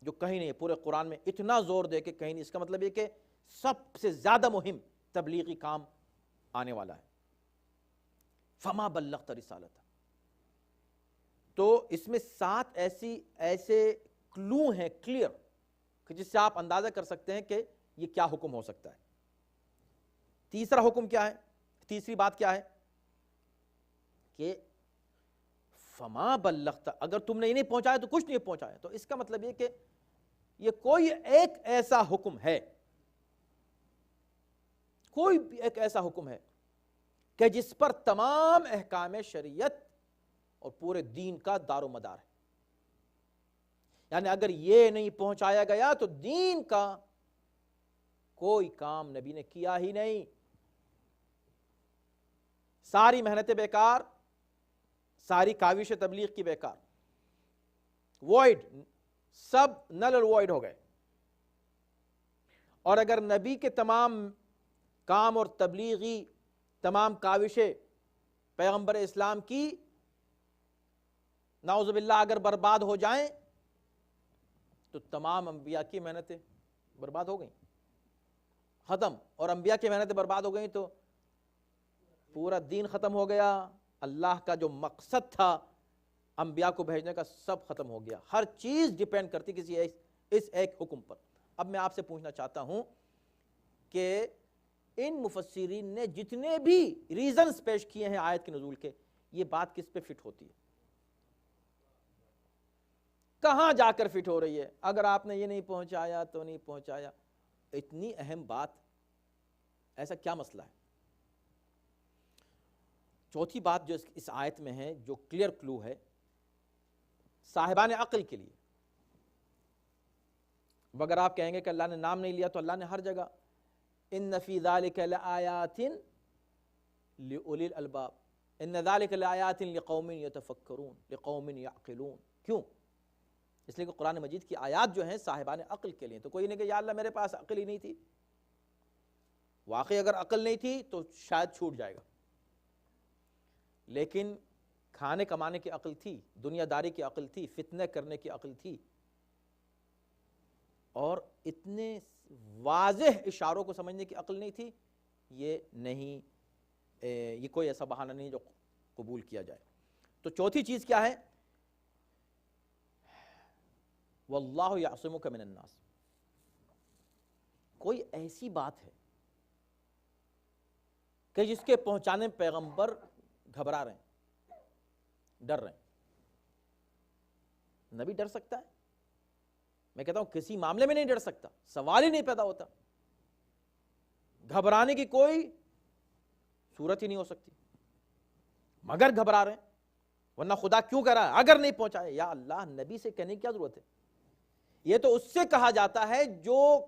S1: جو کہیں نہیں، پورے قرآن میں اتنا زور دے کے کہیں نہیں، اس کا مطلب یہ کہ سب سے زیادہ مہم تبلیغی کام آنے والا ہے۔ فما بلغت رسالت، تو اس میں 7 ایسے کلو ہیں کلیئر کہ جس سے آپ اندازہ کر سکتے ہیں کہ یہ کیا حکم ہو سکتا ہے۔ تیسرا حکم کیا ہے؟ تیسری بات کیا ہے کہ فما بلغت، اگر تم نے یہ نہیں پہنچایا تو کچھ نہیں پہنچایا، تو اس کا مطلب یہ کہ یہ کوئی ایک ایسا حکم ہے، کوئی بھی ایک ایسا حکم ہے کہ جس پر تمام احکام شریعت اور پورے دین کا دار و مدار ہے۔ یعنی اگر یہ نہیں پہنچایا گیا تو دین کا کوئی کام نبی نے کیا ہی نہیں، ساری محنتیں بیکار، ساری کاوش تبلیغ کی بیکار، وائڈ، سب نل اور وائڈ ہو گئے۔ اور اگر نبی کے تمام کام اور تبلیغی تمام کاوشیں پیغمبر اسلام کی نعوذ باللہ اگر برباد ہو جائیں تو تمام انبیاء کی محنتیں برباد ہو گئیں، ختم۔ اور انبیاء کی محنتیں برباد ہو گئیں تو پورا دین ختم ہو گیا، اللہ کا جو مقصد تھا انبیاء کو بھیجنے کا سب ختم ہو گیا۔ ہر چیز ڈیپینڈ کرتی کسی اس ایک حکم پر۔ اب میں آپ سے پوچھنا چاہتا ہوں کہ ان مفسرین نے جتنے بھی ریزنز پیش کیے ہیں آیت کے نزول کے، یہ بات کس پہ فٹ ہوتی ہے؟ کہاں جا کر فٹ ہو رہی ہے؟ اگر آپ نے یہ نہیں پہنچایا تو نہیں پہنچایا، اتنی اہم بات، ایسا کیا مسئلہ ہے؟ چوتھی بات جو اس آیت میں ہے، جو کلیئر کلو ہے صاحبان عقل کے لیے، اگر آپ کہیں گے کہ اللہ نے نام نہیں لیا تو اللہ نے ہر جگہ ان فی ذلک لآیات لأولی الالباب، ان ذالک لآیات لقوم یتفکرون لقوم یعقلون. کیوں؟ اس لیے کہ قرآن مجید کی آیات جو ہیں صاحبان عقل کے لیے. تو کوئی نہیں کہ یا اللہ میرے پاس عقل ہی نہیں تھی. واقعی اگر عقل نہیں تھی تو شاید چھوٹ جائے گا، لیکن کھانے کمانے کی عقل تھی، دنیا داری کی عقل تھی، فتنہ کرنے کی عقل تھی، اور اتنے واضح اشاروں کو سمجھنے کی عقل نہیں تھی. یہ نہیں، یہ کوئی ایسا بہانہ نہیں جو قبول کیا جائے. تو چوتھی چیز کیا ہے؟ واللہ یعصمک من الناس. کوئی ایسی بات ہے کہ جس کے پہنچانے پیغمبر گھبرا رہے ہیں، ڈر رہے ہیں. نبی ڈر سکتا ہے؟ میں کہتا ہوں کسی معاملے میں نہیں ڈر سکتا، سوال ہی نہیں پیدا ہوتا. گھبرانے کی کوئی صورت ہی نہیں ہو سکتی، مگر گھبرا رہے ہیں. ورنہ خدا کیوں کہہ رہا ہے اگر نہیں پہنچائے؟ یا اللہ، نبی سے کہنے کی کیا ضرورت ہے؟ یہ تو اس سے کہا جاتا ہے جو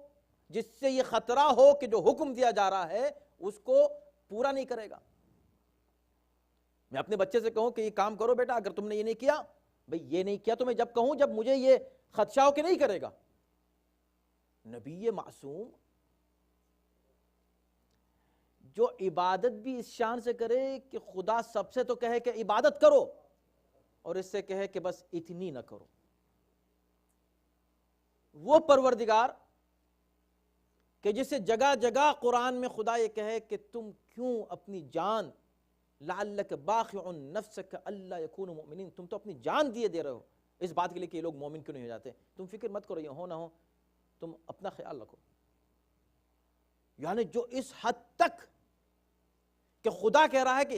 S1: جس سے یہ خطرہ ہو کہ جو حکم دیا جا رہا ہے اس کو پورا نہیں کرے گا. میں اپنے بچے سے کہوں کہ یہ کام کرو بیٹا، اگر تم نے یہ نہیں کیا، بھئی یہ نہیں کیا تو میں جب کہوں جب مجھے یہ خدشہ ہو کہ نہیں کرے گا. نبی معصوم جو عبادت بھی اس شان سے کرے کہ خدا سب سے تو کہے کہ عبادت کرو، اور اس سے کہے کہ بس اتنی نہ کرو. وہ پروردگار کہ جسے جگہ جگہ قرآن میں خدا یہ کہے کہ تم کیوں اپنی جان لعلک باخع نفسک الا یکونوا مؤمنین، تم تو اپنی جان دے رہے ہو اس بات کے لیے کہ یہ لوگ مومن کیوں نہیں ہو جاتے. تم فکر مت کرو یہ ہو نہ ہو، تم اپنا خیال رکھو. یعنی جو اس حد تک کہ خدا کہہ رہا ہے کہ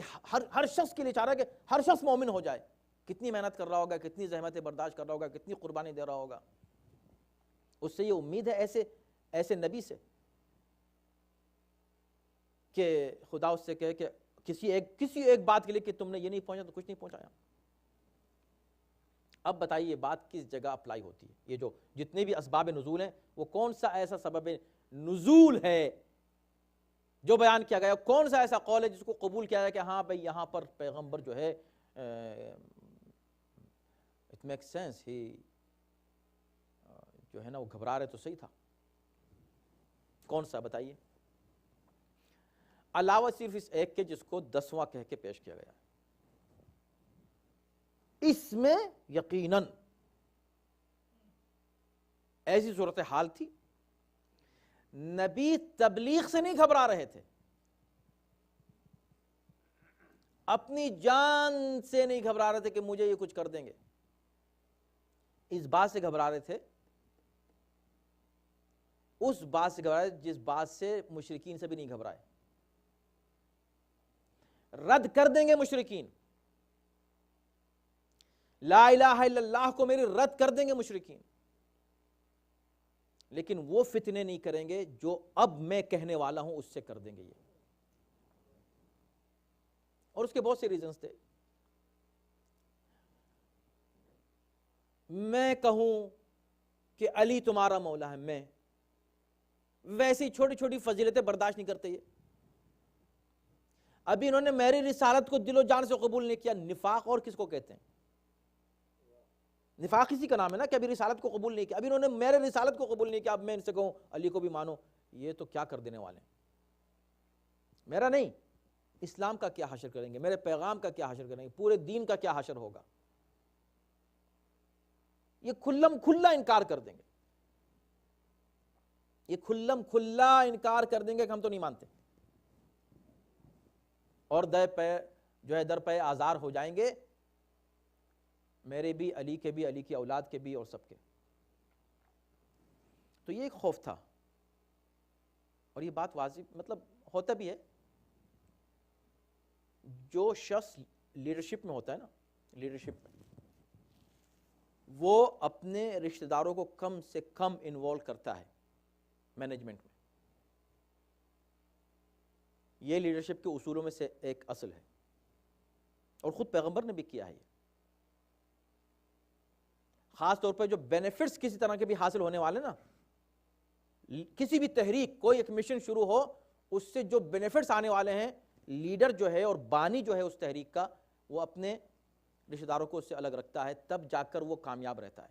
S1: ہر شخص کے لیے چاہ رہا ہے کہ ہر شخص مومن ہو جائے. کتنی محنت کر رہا ہوگا، کتنی زحمتیں برداشت کر رہا ہوگا، کتنی قربانی دے رہا ہوگا. اس سے یہ امید ہے ایسے نبی سے کہ خدا اس سے کہے کہ کسی ایک بات کے لیے کہ تم نے یہ نہیں پہنچا تو کچھ نہیں پہنچایا. اب بتائیے یہ بات کس جگہ اپلائی ہوتی ہے؟ یہ جو جتنے بھی اسباب نزول ہیں وہ کون سا ایسا سبب نزول ہے جو بیان کیا گیا؟ کون سا ایسا قول ہے جس کو قبول کیا جائے کہ ہاں بھئی یہاں پر پیغمبر جو ہے اٹ میک سینس، ہی جو ہے نا وہ گھبرا رہے تو صحیح تھا. کون سا بتائیے؟ علاوہ صرف اس ایک کے جس کو 10واں کہہ کے پیش کیا گیا. اس میں یقیناً ایسی صورتحال تھی، نبی تبلیغ سے نہیں گھبرا رہے تھے، اپنی جان سے نہیں گھبرا رہے تھے کہ مجھے یہ کچھ کر دیں گے. اس بات سے گھبرا رہے تھے، اس بات سے گھبرا رہے تھے جس بات سے مشرکین سے بھی نہیں گھبرائے. رد کر دیں گے مشرکین، لا الہ الا اللہ کو میری رد کر دیں گے مشرکین، لیکن وہ فتنے نہیں کریں گے جو اب میں کہنے والا ہوں اس سے کر دیں گے یہ. اور اس کے بہت سے ریزنز تھے. میں کہوں کہ علی تمہارا مولا ہے، میں ویسی چھوٹی چھوٹی فضیلتیں برداشت نہیں کرتے. یہ ابھی انہوں نے میری رسالت کو دل و جان سے قبول نہیں کیا. نفاق اور کس کو کہتے ہیں؟ نفاق اسی کا نام ہے نا کہ ابھی رسالت کو قبول نہیں کیا. ابھی انہوں نے میرے رسالت کو قبول نہیں کیا، اب میں ان سے کہوں علی کو بھی مانو، یہ تو کیا کر دینے والے ہیں. میرا نہیں، اسلام کا کیا حشر کریں گے، میرے پیغام کا کیا حشر کریں گے، پورے دین کا کیا حشر ہوگا. یہ کھلم کھلا انکار کر دیں گے، یہ کھلم کھلا انکار کر دیں گے کہ ہم تو نہیں مانتے، اور در پہ آزار ہو جائیں گے، میرے بھی، علی کے بھی، علی کی اولاد کے بھی، اور سب کے. تو یہ ایک خوف تھا، اور یہ بات واضح مطلب ہوتا بھی ہے. جو شخص لیڈرشپ میں ہوتا ہے نا، لیڈرشپ میں وہ اپنے رشتہ داروں کو کم سے کم انوالو کرتا ہے مینجمنٹ میں. یہ لیڈرشپ کے اصولوں میں سے ایک اصل ہے، اور خود پیغمبر نے بھی کیا ہے. یہ خاص طور پہ جو بینیفٹس کسی طرح کے بھی حاصل ہونے والے نا، کسی بھی تحریک، کوئی ایک مشن شروع ہو، اس سے جو بینیفٹس آنے والے ہیں، لیڈر جو ہے اور بانی جو ہے اس تحریک کا وہ اپنے رشتہ داروں کو اس سے الگ رکھتا ہے، تب جا کر وہ کامیاب رہتا ہے،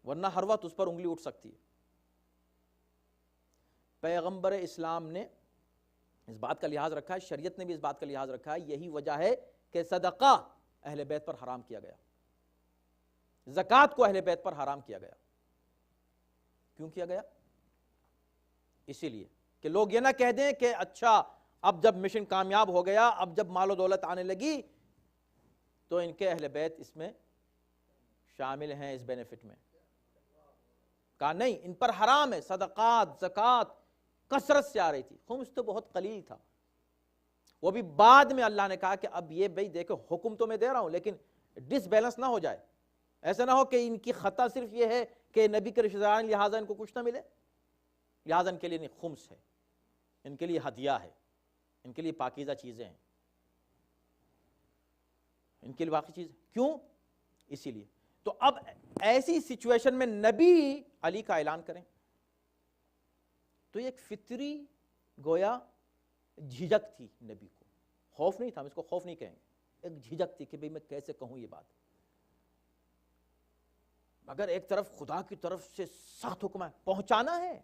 S1: ورنہ ہر وقت اس پر انگلی اٹھ سکتی ہے۔ پیغمبر اسلام نے اس بات کا لحاظ رکھا ہے، شریعت نے بھی اس بات کا لحاظ رکھا ہے، یہی وجہ ہے کہ صدقہ اہل بیت پر حرام کیا گیا، زکوٰۃ کو اہل بیت پر حرام کیا گیا۔ کیوں کیا گیا؟ اسی لیے کہ لوگ یہ نہ کہہ دیں کہ اچھا اب جب مشن کامیاب ہو گیا، اب جب مال و دولت آنے لگی تو ان کے اہل بیت اس میں شامل ہیں، اس بینیفٹ میں۔ کہا نہیں، ان پر حرام ہے، صدقات زکوٰۃ کثرت سے آ رہی تھی، خمس تو بہت قلیل تھا، وہ بھی بعد میں اللہ نے کہا کہ اب یہ بھئی دیکھو حکم تو میں دے رہا ہوں لیکن ڈس بیلنس نہ ہو جائے، ایسا نہ ہو کہ ان کی خطا صرف یہ ہے کہ نبی کے رشتہ دار لہٰذا ان کو کچھ نہ ملے، لہٰذا ان کے لیے نہیں، خمس ہے، ان کے لیے ہدیہ ہے، ان کے لیے پاکیزہ چیزیں ہیں، ان کے لیے باقی چیزیں کیوں؟ اسی لیے۔ تو اب ایسی سچویشن میں نبی علی کا اعلان کریں تو یہ ایک فطری گویا جھجک تھی نبی کو، خوف نہیں تھا، ہم اس کو خوف نہیں کہیں گے، ایک جھجک تھی کہ بھئی میں کیسے کہوں یہ بات، مگر ایک طرف خدا کی طرف سے سخت حکم ہے، پہنچانا ہے،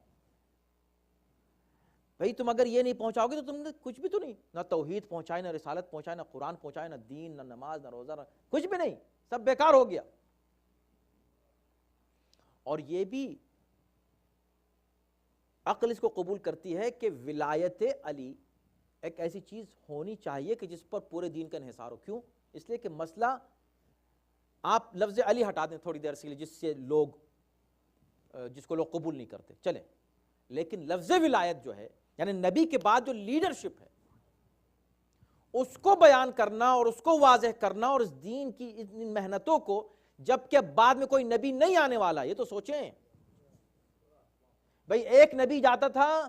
S1: بھئی تم اگر یہ نہیں پہنچاؤ گے تو تم نے کچھ بھی تو نہیں، نہ توحید پہنچائے، نہ رسالت پہنچائے، نہ قرآن پہنچائے، نہ دین، نہ نماز، نہ روزہ، نہ کچھ بھی نہیں، سب بیکار ہو گیا۔ اور یہ بھی عقل اس کو قبول کرتی ہے کہ ولایت علی ایک ایسی چیز ہونی چاہیے کہ جس پر پورے دین کا انحصار ہو۔ کیوں؟ اس لیے کہ مسئلہ، آپ لفظ علی ہٹا دیں تھوڑی دیر سے جس کو لوگ قبول نہیں کرتے چلیں، لیکن لفظ ولایت جو ہے یعنی نبی کے بعد جو لیڈرشپ ہے اس کو بیان کرنا اور اس کو واضح کرنا، اور اس دین کی ان محنتوں کو، جبکہ بعد میں کوئی نبی نہیں آنے والا، یہ تو سوچیں بھئی، ایک نبی جاتا تھا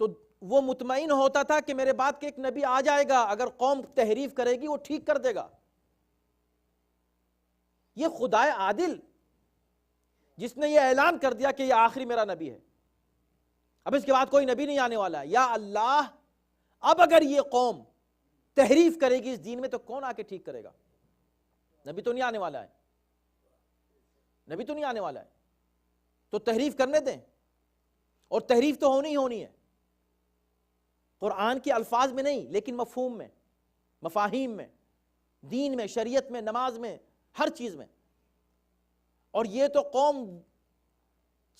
S1: تو وہ مطمئن ہوتا تھا کہ میرے بعد کہ ایک نبی آ جائے گا، اگر قوم تحریف کرے گی وہ ٹھیک کر دے گا۔ یہ خدائے عادل جس نے یہ اعلان کر دیا کہ یہ آخری میرا نبی ہے، اب اس کے بعد کوئی نبی نہیں آنے والا ہے، یا اللہ اب اگر یہ قوم تحریف کرے گی اس دین میں تو کون آ کے ٹھیک کرے گا؟ نبی تو نہیں آنے والا ہے، نبی تو نہیں آنے والا ہے، تو تحریف کرنے دیں، اور تحریف تو ہونی ہی ہونی ہے، قرآن کے الفاظ میں نہیں لیکن مفہوم میں، مفاہیم میں، دین میں، شریعت میں، نماز میں، ہر چیز میں۔ اور یہ تو قوم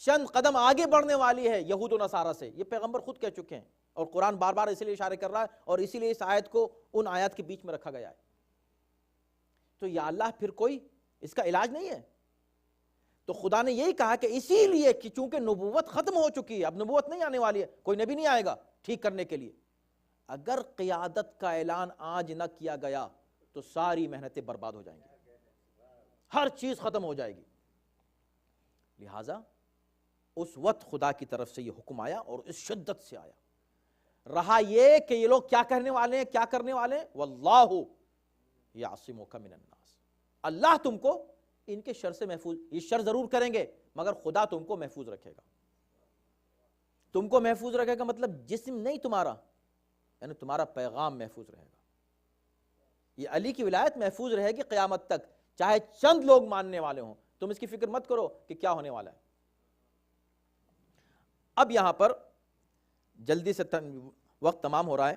S1: چند قدم آگے بڑھنے والی ہے یہود و نصارہ سے، یہ پیغمبر خود کہہ چکے ہیں، اور قرآن بار بار اسی لیے اشارے کر رہا ہے، اور اسی لیے اس آیت کو ان آیات کے بیچ میں رکھا گیا ہے۔ تو یا اللہ پھر کوئی اس کا علاج نہیں ہے؟ تو خدا نے یہی کہا کہ اسی لیے کہ چونکہ نبوت ختم ہو چکی ہے، اب نبوت نہیں آنے والی ہے، کوئی نبی نہیں آئے گا ٹھیک کرنے کے لیے، اگر قیادت کا اعلان آج نہ کیا گیا تو ساری محنتیں برباد ہو جائیں گی، ہر چیز ختم ہو جائے گی۔ لہٰذا اس وقت خدا کی طرف سے یہ حکم آیا، اور اس شدت سے آیا۔ رہا یہ کہ یہ لوگ کیا کہنے والے ہیں، کیا کرنے والے ہیں، واللہ یعصمک من الناس، اللہ تم کو ان کے شر سے محفوظ، یہ شر ضرور کریں گے مگر خدا تم کو محفوظ رکھے گا۔ تم کو محفوظ رکھے گا مطلب جسم نہیں تمہارا، یعنی تمہارا پیغام محفوظ رہے گا، یہ علی کی ولایت محفوظ رہے گی قیامت تک، چاہے چند لوگ ماننے والے ہوں، تم اس کی فکر مت کرو کہ کیا ہونے والا ہے۔ اب یہاں پر جلدی سے وقت تمام ہو رہا ہے،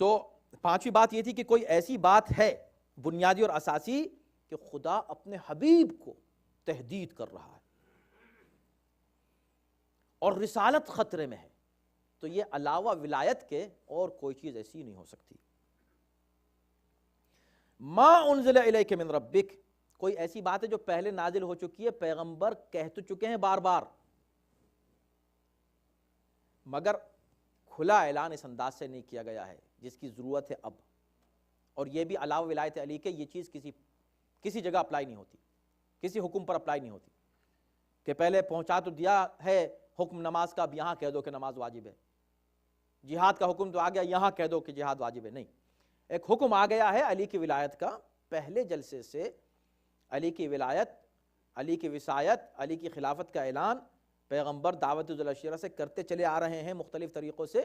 S1: تو پانچویں بات یہ تھی کہ کوئی ایسی بات ہے بنیادی اور اساسی کہ خدا اپنے حبیب کو تہدید کر رہا ہے اور رسالت خطرے میں ہے، تو یہ علاوہ ولایت کے اور کوئی چیز ایسی نہیں ہو سکتی۔ ما انزل الیک من ربک، کوئی ایسی بات ہے جو پہلے نازل ہو چکی ہے، پیغمبر کہہ تو چکے ہیں بار بار، مگر کھلا اعلان اس انداز سے نہیں کیا گیا ہے جس کی ضرورت ہے اب۔ اور یہ بھی علاوہ ولایت علی کے، یہ چیز کسی جگہ اپلائی نہیں ہوتی، کسی حکم پر اپلائی نہیں ہوتی کہ پہلے پہنچا تو دیا ہے حکم نماز کا، اب یہاں کہہ دو کہ نماز واجب ہے، جہاد کا حکم تو آ گیا، یہاں کہہ دو کہ جہاد واجب ہے، نہیں، ایک حکم آ گیا ہے علی کی ولایت کا، پہلے جلسے سے علی کی ولایت علی کی وصایت، علی کی خلافت کا اعلان پیغمبر دعوت ذی العشیرہ سے کرتے چلے آ رہے ہیں، مختلف طریقوں سے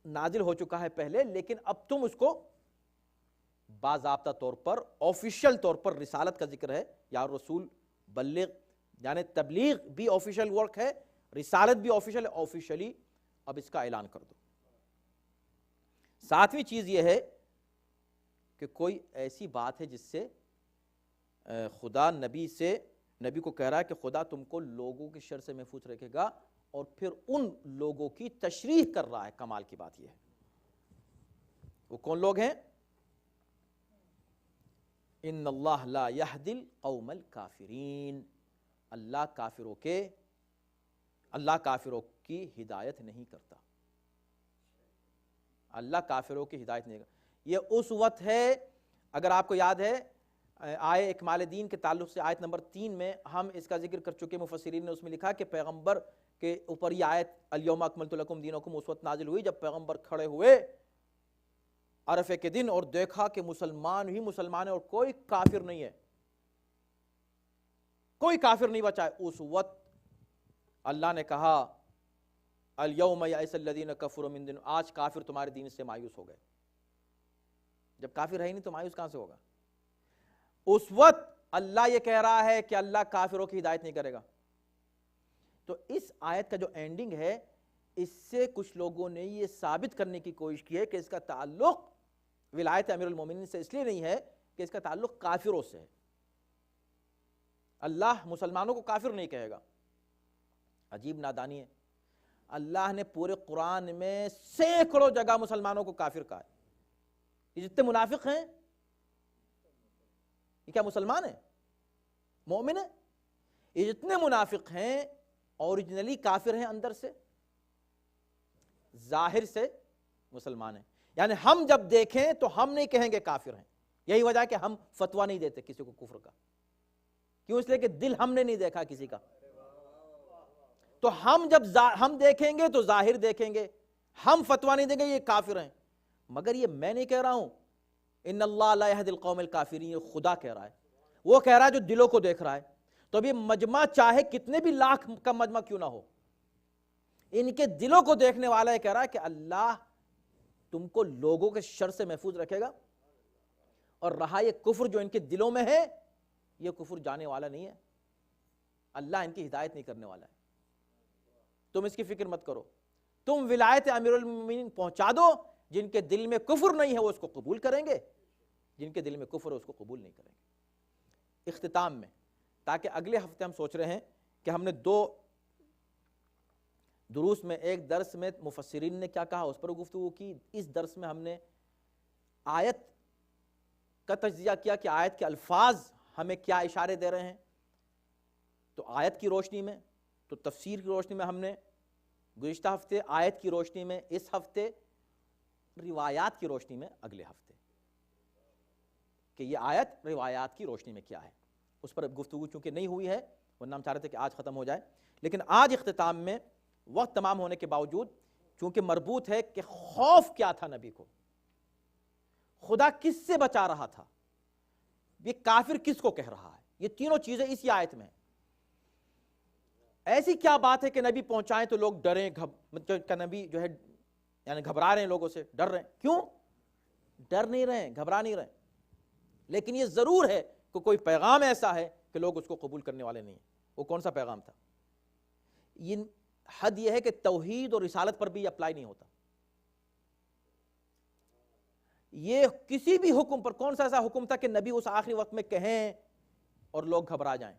S1: نازل ہو چکا ہے پہلے، لیکن اب تم اس کو باضابطہ طور پر، آفیشیل طور پر، رسالت کا ذکر ہے، یا رسول بلغ، یعنی تبلیغ بھی آفیشیل ورک ہے، رسالت بھی آفیشیل ہے، آفیشیلی اب اس کا اعلان کر دو۔ ساتویں چیز یہ ہے کہ کوئی ایسی بات ہے جس سے خدا نبی کو کہہ رہا ہے کہ خدا تم کو لوگوں کی شر سے محفوظ رکھے گا، اور پھر ان لوگوں کی تشریح کر رہا ہے۔ کمال کی بات یہ ہے، وہ کون لوگ ہیں؟ ان اللہ لا یہدی القوم الکافرین، اللہ کافروں کی ہدایت نہیں کرتا، اللہ کافروں کی ہدایت نہیں کرتا۔ یہ اس وقت ہے، اگر آپ کو یاد ہے آئے اکمال دین کے تعلق سے آیت نمبر 3 میں ہم اس کا ذکر کر چکے، مفسرین نے اس میں لکھا کہ پیغمبر کے اوپر یہ آیت الیوم اکملت لکم دینکم اس وقت نازل ہوئی جب پیغمبر کھڑے ہوئے عرفے کے دن اور دیکھا کہ مسلمان ہی مسلمان ہے اور کوئی کافر نہیں ہے، کوئی کافر نہیں بچا ہے۔ اس وقت اللہ نے کہا الیوم یئس الذین کفروا من دین، آج کافر تمہارے دین سے مایوس ہو گئے۔ جب کافر ہے ہی نہیں تو مایوس کہاں سے ہوگا؟ اس وقت اللہ یہ کہہ رہا ہے کہ اللہ کافروں کی ہدایت نہیں کرے گا۔ تو اس آیت کا جو اینڈنگ ہے، اس سے کچھ لوگوں نے یہ ثابت کرنے کی کوشش کی ہے کہ اس کا تعلق ولایت امیر المومنین سے اس لیے نہیں ہے کہ اس کا تعلق کافروں سے ہے۔ اللہ مسلمانوں کو کافر نہیں کہے گا۔ عجیب نادانی ہے، اللہ نے پورے قرآن میں سینکڑوں جگہ مسلمانوں کو کافر کہا ہے۔ یہ جتنے منافق ہیں یہ کیا مسلمان ہیں؟ مومن ہیں؟ یہ جتنے منافق ہیں اوریجنلی کافر ہیں، اندر سے، ظاہر سے مسلمان ہیں۔ یعنی ہم جب دیکھیں تو ہم نہیں کہیں گے کافر ہیں۔ یہی وجہ ہے کہ ہم فتویٰ نہیں دیتے کسی کو کفر کا، کیوں؟ اس لیے کہ دل ہم نے نہیں دیکھا کسی کا۔ تو ہم جب ہم دیکھیں گے تو ظاہر دیکھیں گے، ہم فتویٰ نہیں دیں گے یہ کافر ہیں۔ مگر یہ میں نہیں کہہ رہا ہوں، ان اللہ لا یہدی القوم الکافرین، یہ خدا کہہ رہا ہے، وہ کہہ رہا ہے جو دلوں کو دیکھ رہا ہے۔ تو اب یہ مجمع چاہے کتنے بھی لاکھ کا مجمع کیوں نہ ہو، ان کے دلوں کو دیکھنے والا یہ کہہ رہا ہے کہ اللہ تم کو لوگوں کے شر سے محفوظ رکھے گا، اور رہا یہ کفر جو ان کے دلوں میں ہے، یہ کفر جانے والا نہیں ہے، اللہ ان کی ہدایت نہیں کرنے والا ہے۔ تم اس کی فکر مت کرو، تم ولایت امیر المومنین پہنچا دو، جن کے دل میں کفر نہیں ہے وہ اس کو قبول کریں گے، جن کے دل میں کفر ہے اس کو قبول نہیں کریں گے۔ اختتام میں، تاکہ اگلے ہفتے ہم سوچ رہے ہیں کہ ہم نے 2 دروس میں، ایک درس میں مفسرین نے کیا کہا اس پر گفتگو کی، اس درس میں ہم نے آیت کا تجزیہ کیا کہ آیت کے الفاظ ہمیں کیا اشارے دے رہے ہیں۔ تو آیت کی روشنی میں، تو تفسیر کی روشنی میں ہم نے گزشتہ ہفتے، آیت کی روشنی میں اس ہفتے، روایات کی روشنی میں اگلے ہفتے، کہ یہ آیت روایات کی روشنی میں کیا ہے، اس پر گفتگو چونکہ نہیں ہوئی ہے، ورنہ ہم چاہ رہے تھے کہ آج ختم ہو جائے، لیکن آج اختتام میں وقت تمام ہونے کے باوجود چونکہ مربوط ہے کہ خوف کیا تھا نبی کو، خدا کس سے بچا رہا تھا، یہ کافر کس کو کہہ رہا ہے، یہ تینوں چیزیں اسی آیت میں ہیں۔ ایسی کیا بات ہے کہ نبی پہنچائیں تو لوگ ڈریں، کہ نبی جو ہے یعنی گھبرا رہے ہیں، لوگوں سے ڈر رہے ہیں؟ کیوں ڈر نہیں رہے ہیں، گھبرا نہیں رہے ہیں؟ لیکن یہ ضرور ہے کہ کوئی پیغام ایسا ہے کہ لوگ اس کو قبول کرنے والے نہیں ہیں۔ وہ کون سا پیغام تھا؟ یہ حد یہ ہے کہ توحید اور رسالت پر بھی اپلائی نہیں ہوتا۔ یہ کسی بھی حکم پر، کون سا ایسا حکم تھا کہ نبی اس آخری وقت میں کہیں اور لوگ گھبرا جائیں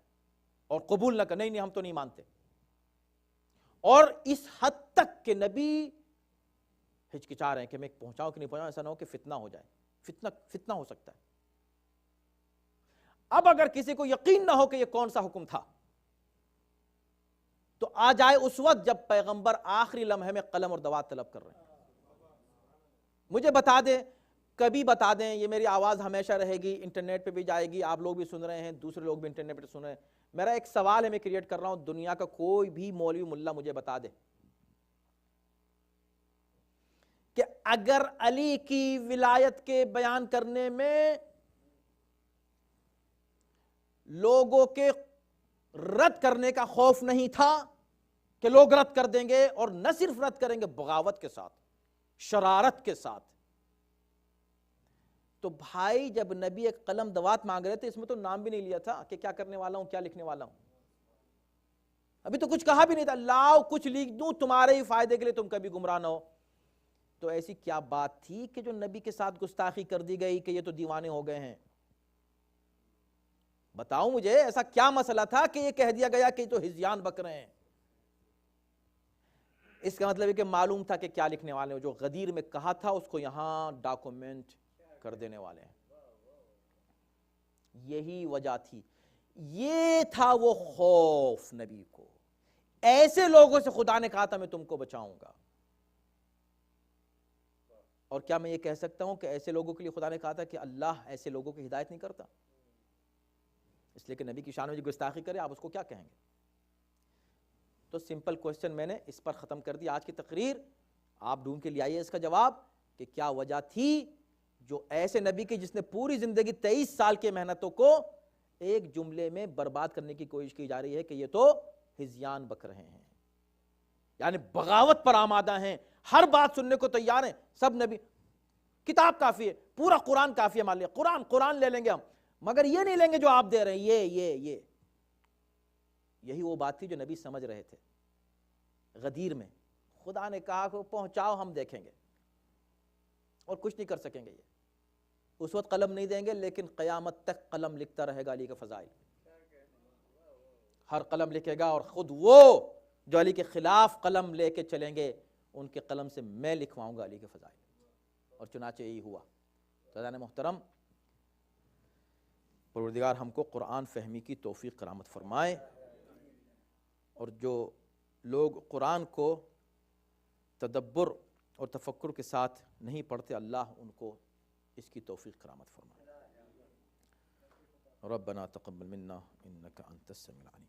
S1: اور قبول نہ کریں، نہیں ہم تو نہیں مانتے؟ اور اس حد تک کہ نبی ہچکچا رہے ہیں کہ میں پہنچاؤں کہ نہیں پہنچاؤں، ایسا نہ ہو کہ فتنہ ہو جائے، فتنہ ہو سکتا ہے۔ اب اگر کسی کو یقین نہ ہو کہ یہ کون سا حکم تھا، تو آ جائے اس وقت جب پیغمبر آخری لمحے میں قلم اور دوات طلب کر رہے ہیں۔ مجھے بتا دیں، کبھی بتا دیں، یہ میری آواز ہمیشہ رہے گی، انٹرنیٹ پہ بھی جائے گی، آپ لوگ بھی سن رہے ہیں، دوسرے لوگ بھی انٹرنیٹ پہ سن رہے ہیں۔ میرا ایک سوال ہے، میں کریٹ کر رہا ہوں، دنیا کا کوئی بھی مولوی ملا مجھے بتا دے کہ اگر علی کی ولایت کے بیان کرنے میں لوگوں کے رد کرنے کا خوف نہیں تھا کہ لوگ رد کر دیں گے، اور نہ صرف رد کریں گے، بغاوت کے ساتھ، شرارت کے ساتھ۔ تو بھائی جب نبی ایک قلم دوات مانگ رہے تھے، اس میں تو نام بھی نہیں لیا تھا کہ کیا کرنے والا ہوں، کیا لکھنے والا ہوں، ابھی تو کچھ کہا بھی نہیں تھا، لاؤ کچھ لکھ دوں تمہارے ہی فائدے کے لیے، تم کبھی گمراہ نہ ہو۔ تو ایسی کیا بات تھی کہ جو نبی کے ساتھ گستاخی کر دی گئی کہ یہ تو دیوانے ہو گئے ہیں؟ بتاؤ مجھے ایسا کیا مسئلہ تھا کہ یہ کہہ دیا گیا کہ یہ تو ہذیان بک رہے ہیں؟ اس کا مطلب ہے کہ معلوم تھا کہ کیا لکھنے والے ہیں، جو غدیر میں کہا تھا اس کو یہاں ڈاکومنٹ کر دینے والے ہیں۔ یہی وجہ تھی، یہ تھا وہ خوف نبی کو، ایسے لوگوں سے خدا نے کہا تھا میں تم کو بچاؤں گا۔ اور کیا میں یہ کہہ سکتا ہوں کہ ایسے لوگوں کے لیے خدا نے کہا تھا کہ اللہ ایسے لوگوں کی ہدایت نہیں کرتا؟ اس لیے کہ نبی کی شان میں جو گستاخی کرے آپ اس کو کیا کہیں گے؟ تو سمپل کوسچن میں نے اس پر ختم کر دی آج کی تقریر۔ آپ ڈھونڈ کے لے آئیے اس کا جواب کہ کیا وجہ تھی جو ایسے نبی کی جس نے پوری زندگی 23 سال کی محنتوں کو ایک جملے میں برباد کرنے کی کوشش کی جا رہی ہے کہ یہ تو ہذیان بک رہے ہیں، یعنی بغاوت پر آمادہ ہیں، ہر بات سننے کو تیار ہیں۔ سب نبی کتاب کافی ہے، پورا قرآن کافی ہے، مان لیا قرآن لے لیں گے ہم، مگر یہ نہیں لیں گے جو آپ دے رہے ہیں، یہ یہی وہ بات تھی جو نبی سمجھ رہے تھے۔ غدیر میں خدا نے کہا کہ پہنچاؤ ہم دیکھیں گے، اور کچھ نہیں کر سکیں گے۔ یہ اس وقت قلم نہیں دیں گے، لیکن قیامت تک قلم لکھتا رہے گا علی کے فضائل، ہر قلم لکھے گا، اور خود وہ جو علی کے خلاف قلم لے کے چلیں گے ان کے قلم سے میں لکھواؤں گا علی کے فضائل۔ اور چنانچہ یہی ہوا۔ عزیزان محترم، پروردگار ہم کو قرآن فہمی کی توفیق کرامت فرمائے، اور جو لوگ قرآن کو تدبر اور تفکر کے ساتھ نہیں پڑھتے، اللہ ان کو اس کی توفیق کرامت فرمائے۔ ربنا تقبل منا انک انت السمیع العلیم۔